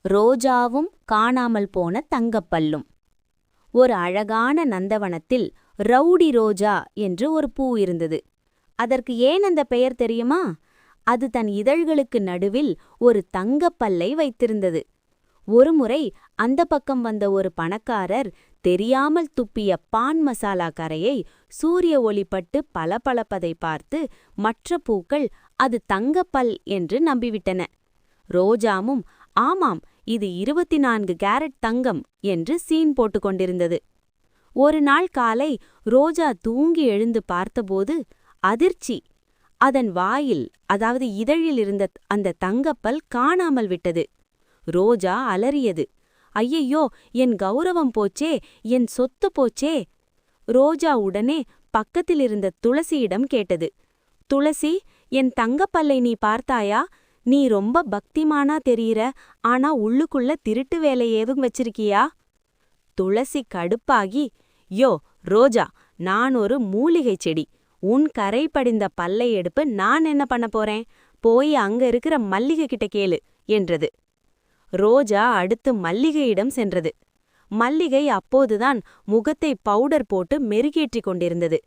ரோஜாவும் காணாமல் போன தங்கப்பல்லும். ஒரு அழகான நந்தவனத்தில் ரவுடி ரோஜா என்று ஒரு பூ இருந்தது. அதற்கு ஏன் அந்த பெயர் தெரியுமா? அது தன் இதழ்களுக்கு நடுவில் ஒரு தங்கப்பல்லை வைத்திருந்தது. ஒருமுறை அந்த பக்கம் வந்த ஒரு பணக்காரர் தெரியாமல் துப்பிய பான் மசாலா கரையை சூரிய ஒளிப்பட்டு பளபளப்பதை பார்த்து மற்ற பூக்கள் அது தங்கப்பல் என்று நம்பிவிட்டன. ரோஜாவும் ஆமாம், இது 24 கேரட் தங்கம் என்று சீன் போட்டுக் கொண்டிருந்தது. ஒரு நாள் காலை ரோஜா தூங்கி எழுந்து பார்த்தபோது அதிர்ச்சி! அதன் வாயில், அதாவது இதழில் இருந்த அந்த தங்கப்பல் காணாமல் விட்டது. ரோஜா அலறியது. ஐயையோ, என் கௌரவம் போச்சே, என் சொத்து போச்சே! ரோஜா உடனே பக்கத்தில் இருந்த துளசியிடம் கேட்டது. துளசி, என் தங்கப்பல்லை நீ பார்த்தாயா? நீ ரொம்ப பக்திமானா தெரியிற, ஆனா உள்ளுக்குள்ள திருட்டு வேலை ஏதும் வச்சிருக்கியா? துளசி கடுப்பாகி, யோ ரோஜா, நான் ஒரு மூலிகை செடி. உன் கரை படிந்த பல்லை எடுப்பு நான் என்ன பண்ண போறேன்? போய் அங்க இருக்கிற மல்லிகை கிட்ட கேளு என்றது. ரோஜா அடுத்து மல்லிகையிடம் சென்றது. மல்லிகை அப்போதுதான் முகத்தை பவுடர் போட்டு மெருகேற்றிக் கொண்டிருந்தது.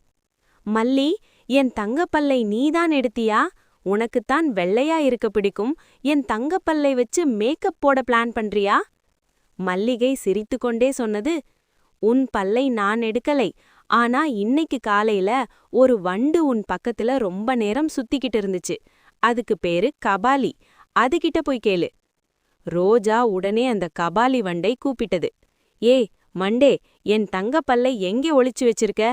மல்லி, என் தங்கப்பல்லை நீதான் எடுத்தியா? உனக்குத்தான் வெள்ளையா இருக்க பிடிக்கும். என் தங்கப்பல்லை வச்சு மேக்கப் போட பிளான் பண்றியா? மல்லிகை சிரித்துக்கொண்டே சொன்னது, உன் பல்லை நான் எடுக்கலை. ஆனா இன்னைக்கு காலையில ஒரு வண்டு உன் பக்கத்துல ரொம்ப நேரம் சுத்திக்கிட்டு இருந்துச்சு. அதுக்கு பேரு கபாலி. அதுகிட்ட போய் கேளு. ரோஜா உடனே அந்த கபாலி வண்டை கூப்பிட்டது. ஏய் மண்டே, என் தங்கப்பல்லை எங்கே ஒளிச்சு வச்சிருக்க?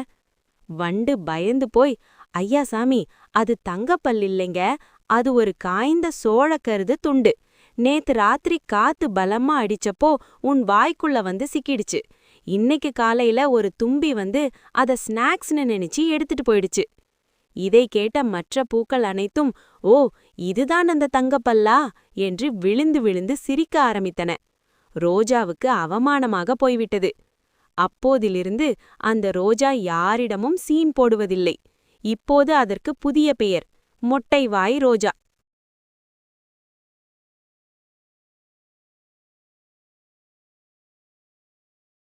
வண்டு பயந்து போய், ஐயா சாமி, அது தங்கப்பல் இல்லைங்க, அது ஒரு காய்ந்த சோளக்கருது துண்டு. நேத்து ராத்திரி காத்து பலமா அடிச்சப்போ உன் வாய்க்குள்ள வந்து சிக்கிடுச்சு. இன்னைக்கு காலையில ஒரு தும்பி வந்து அத ஸ்நாக்ஸ்னு நினைச்சு எடுத்துட்டு போயிடுச்சு. இதை கேட்ட மற்ற பூக்கள் அனைத்தும், ஓ, இதுதான் அந்த தங்கப்பல்லா என்று விழுந்து விழுந்து சிரிக்க ஆரம்பித்தன. ரோஜாவுக்கு அவமானமாக போய்விட்டது. அப்போதிலிருந்து அந்த ரோஜா யாரிடமும் சீன் போடுவதில்லை. இப்போது அதற்கு புதிய பெயர், மொட்டைவாய் ரோஜா.